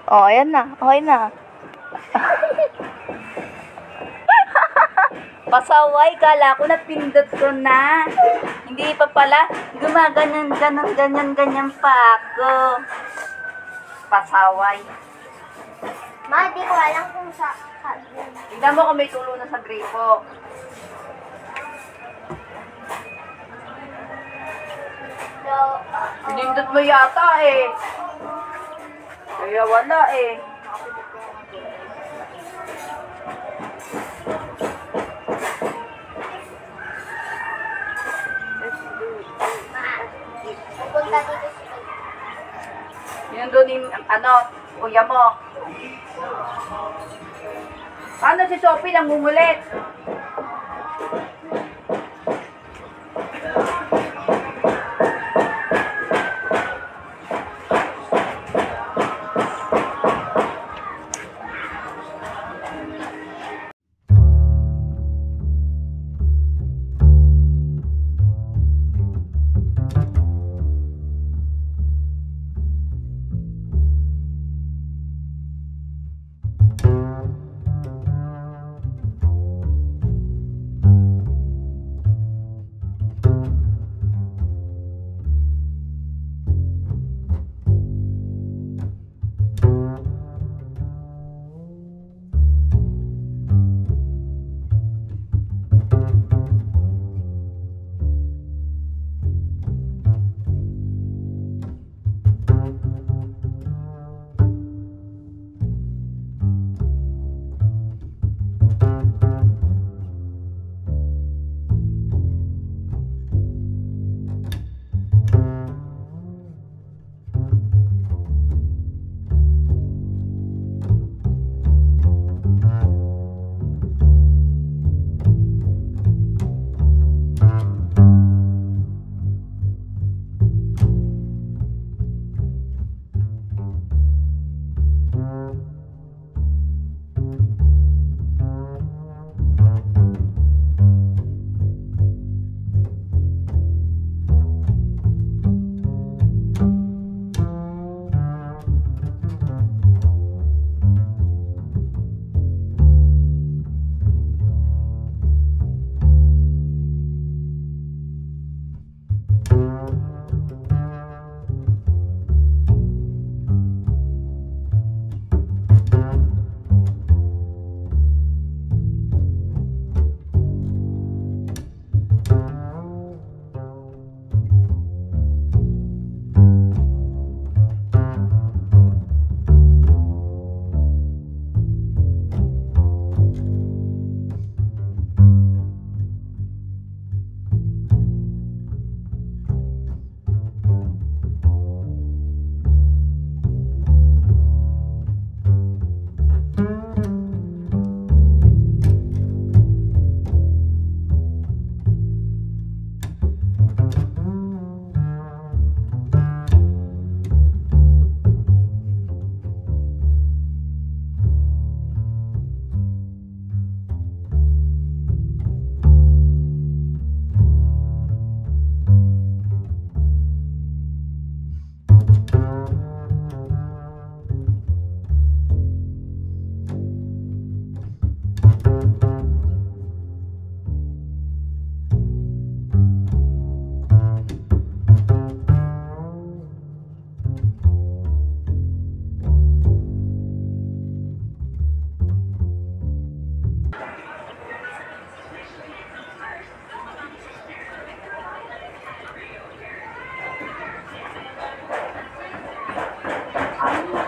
Oh, ayan na. Okay na. Pasaway, kala ko na pindot ko na. Hindi pa pala. Gumaganon, ganon, ganyan, ganyan pa ako. Pasaway. Ma, di ko alam kung sa... Tignan mo kung may tulo na sa gripo. Pinindot mo yata eh. Kaya wala eh. Pupunta dito si... Yun doon yung, kuya mo. Paano si Sophie nang mumulit?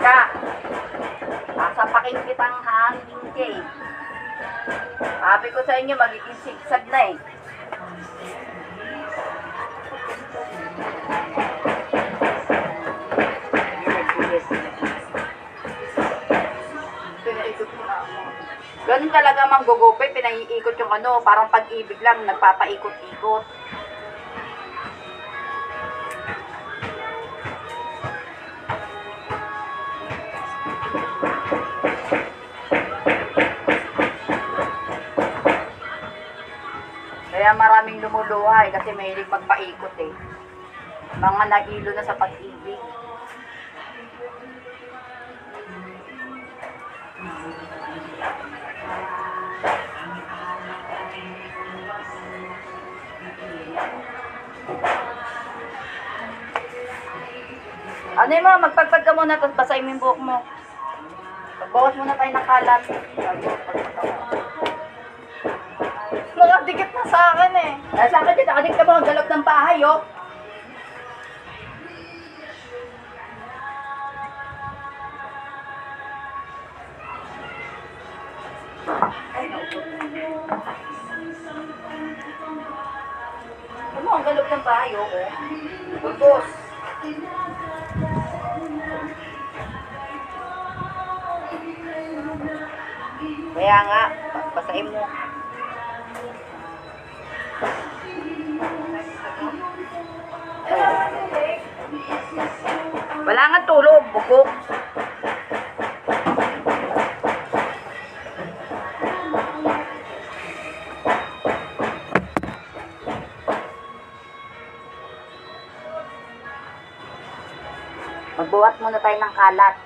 Ka, sasapakin kitang hangin kay. Sabi ko sa inyo, magiging sigsag na eh. Ganun talaga manggugupit, pinaiikot yung parang pag-ibig lang, nagpapaikot-ikot. Kaya maraming lumuluhay kasi mahilig magpaikot eh. Mga nahilo na sa pag-ibig. Ano yun mo, magpagpag ka muna, tapos basahin mo yung buhok mo. Pagbawas muna tayo ng kalat. Nakadikit na sa akin eh. Sa akin din, nakadikit ka mo ang galap ng bahay, oh. Ano ang galap ng bahay, oh. Bulbos. Kaya nga, basahin mo. Wala nga tulog, bukok. Magbuhat muna tayo ng kalat.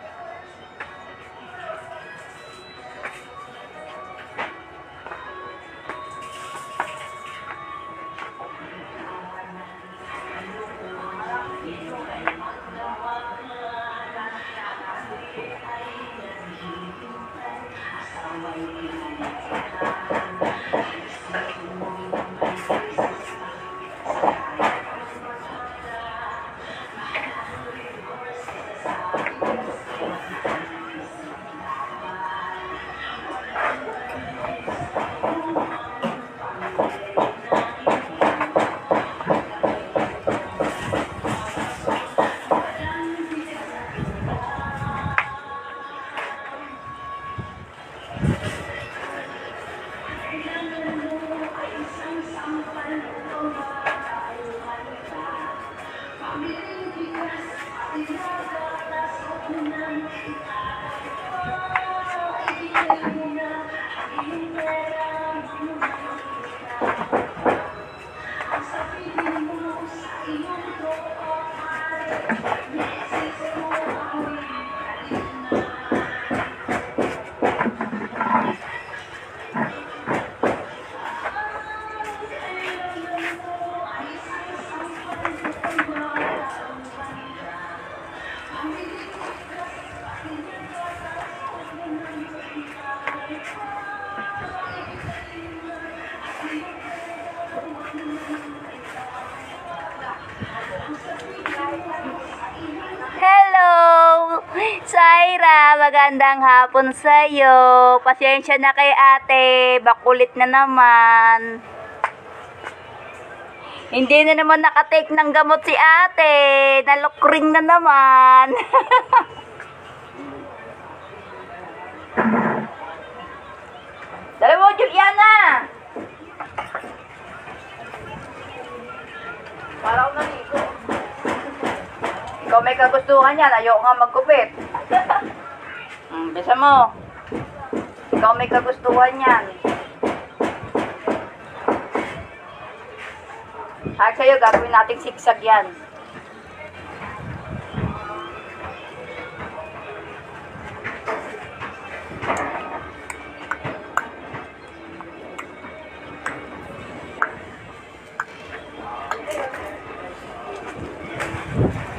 Hello! Saira, magandang hapon sa'yo. Pasensya na kay ate, bakulit na naman. Hindi na naman nakatake ng gamot si ate. Nalukring na naman. Dala mo, Juliana! Parang naligo. Ikaw may kagustuhan yan, ayoko nga magkupit. Bisa mo. Ikaw may kagustuhan yan. Ay, sa'yo, gagawin nating sigsag yan.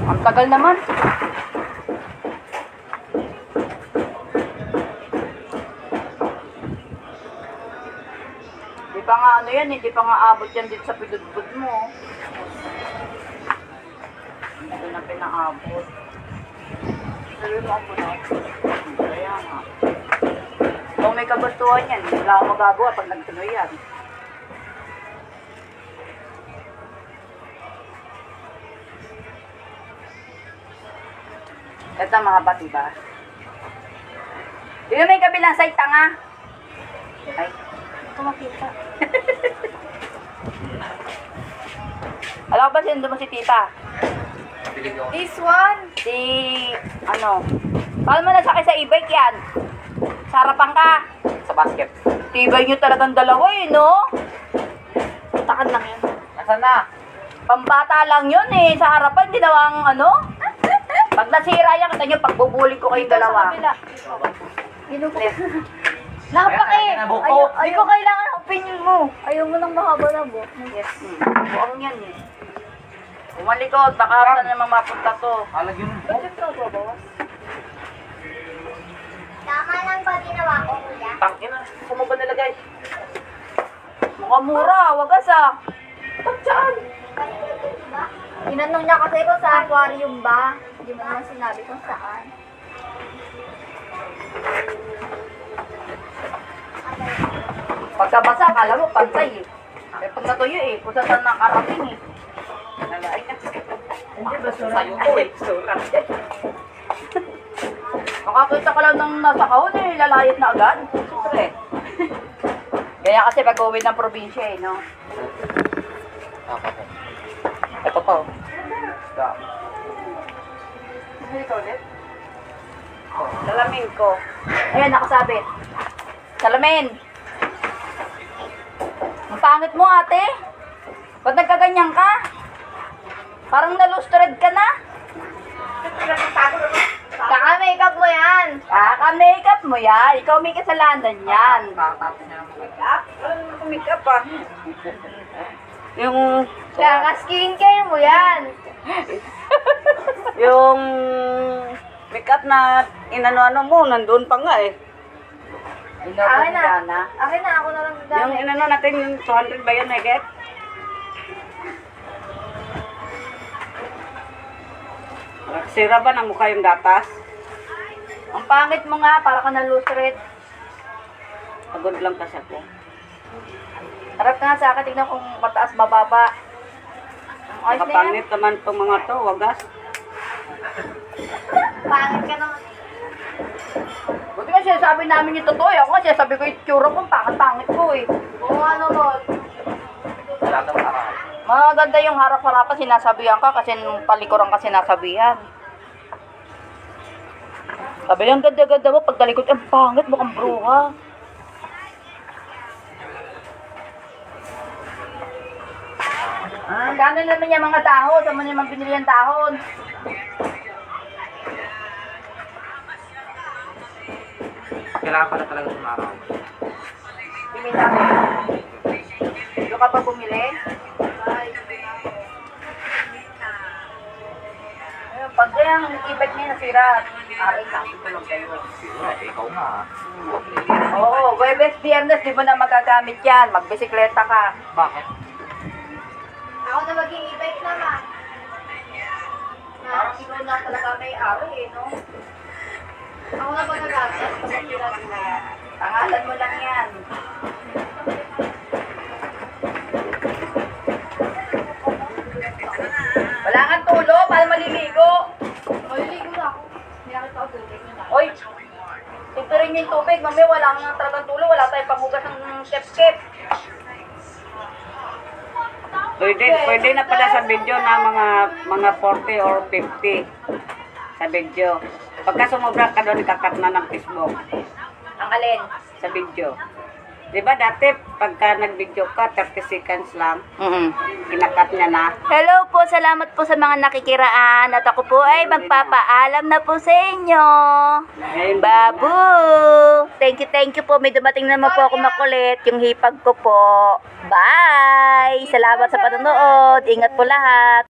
Ang tagal naman. Di pa nga ano yan, hindi pa nga abot yan dito sa pidudbud mo. Ito na pinaabot. Sabi mo ako na. Kaya nga. Kung may kagustuhan yan, hindi lang ako magagawa pag nagtuloy yan. Ito mga bati ba? Dito may kabilang side, tanga. Ay, ito makita. Alam ko ba sinundo mo si tita? This one? Si, ano? Paano mo nasakay sa e-bike yan? Sa harapan ka? Sa basket. Tibay nyo talagang dalawa eh, no? Takad lang yan. Nasaan na? Pambata lang yun eh. Sa harapan, di daw ang ano? Pag nasira yan, kata nyo, pagbubuling ko kayong dalawa. Ginuko. Lapak eh. Hindi ko kailangan ng opinion mo. Ayaw mo nang mahaba na buhok. Yes. Buong yan eh. Umalikot, baka saan naman mapunta to. Alagyan mo. Ba't ito babawas? Tama lang ba ginawa ko, kuya? Tangin na. Saan mo ba nilagay? Mukhang mura, wagas ah. Ba't saan? Diba? Tinanong niya kasi kung sa aquarium ba. Hindi mo naman sinabi kung saan. Pagkabasa, akala mo pantay eh. Eh pag natuyo eh, kung saan nakarating eh. Nalay ka. Hindi ba Sa'yo ko eh. Surat. Makakita ka lang ng nasa kahon eh, lalayat na agad. Siyempre. Kaya kasi pag-uwi ng probinsya eh, no? Ito pa oh. Ito ulit. Salamin ko. Ayan, nakasabit. Salamin. Ang pangit mo, ate. Ba't nagkaganyan ka? Parang nalustrad ka na. Kaka-makeup mo yan. Kaka-makeup mo yan. Ikaw may kasalanan yan. Kakatapos niya ng Makeup? Anong makeup ah? Yung... Kaka-skincare mo yan. Yung makeup na inano-ano mo, nandun pa nga eh. Akin na. Akin na, ako na lang Yung gamit. inano natin, yung 200 ba yun, Meget? Sira ba ng mukha yung gatas? Ang pangit mo nga, para ka nalustrad. Pagod lang kasi ako. Harap ka nga sa akin, tignan kung mataas, mababa. Ang ayos na yan. Kapangit naman itong mga to, wagas. Pangit ka naman. Buti nga sinasabi namin yung totoo eh. Ako nga sinasabi ko yung tsura ko, pangit-pangit ko eh. Oo, ano mo? Wala daw araw. Maganda yung harap-harapan sinasabihan ka kasi nung palikuran ka sinasabihan. Sabi lang, ganda-ganda mo, pag talikod, ang pangit, mukhang bruha. Magkano naman yung mga dahon? Saan mo naman binili ang dahon? Kailangan pala talaga sumaraw. Bumili ako. Doon ka pa bumili? Ayun, pag yung ibag niya nasira, aray ka, tulog kayo. Ikaw nga. Oo, Webes, Biyernes, di mo na magagamit yan. Magbisikleta ka. Bakit? Ako na maging e-bike naman. Parang ikaw na talaga may aray eh, no? Ako na ba nagamit? Pangalan mo lang yan. Wala kang tulo para maliligo. Maliligo na ako. Hinakita ko tubig na. Oy, ito rin yung tubig. Mamaya wala kang talagang tulo. Wala tayong panghugas ng kep-kep. Pwede na pala sa video na mga 40 or 50 sa video. Pagka sumobra ka doon, ikakat na ng Facebook Ang alin? sa video. Di ba dati, pagka nag-video ka, 30 seconds lang, kinakat niya na. Hello po, salamat po sa mga nakikiraan. At ako po ay magpapaalam na po sa inyo. Ayun. Babu! Thank you po. May dumating naman po ako makulit. Yung hipag ko po. Bye! Salamat sa panonood. Ingat po lahat.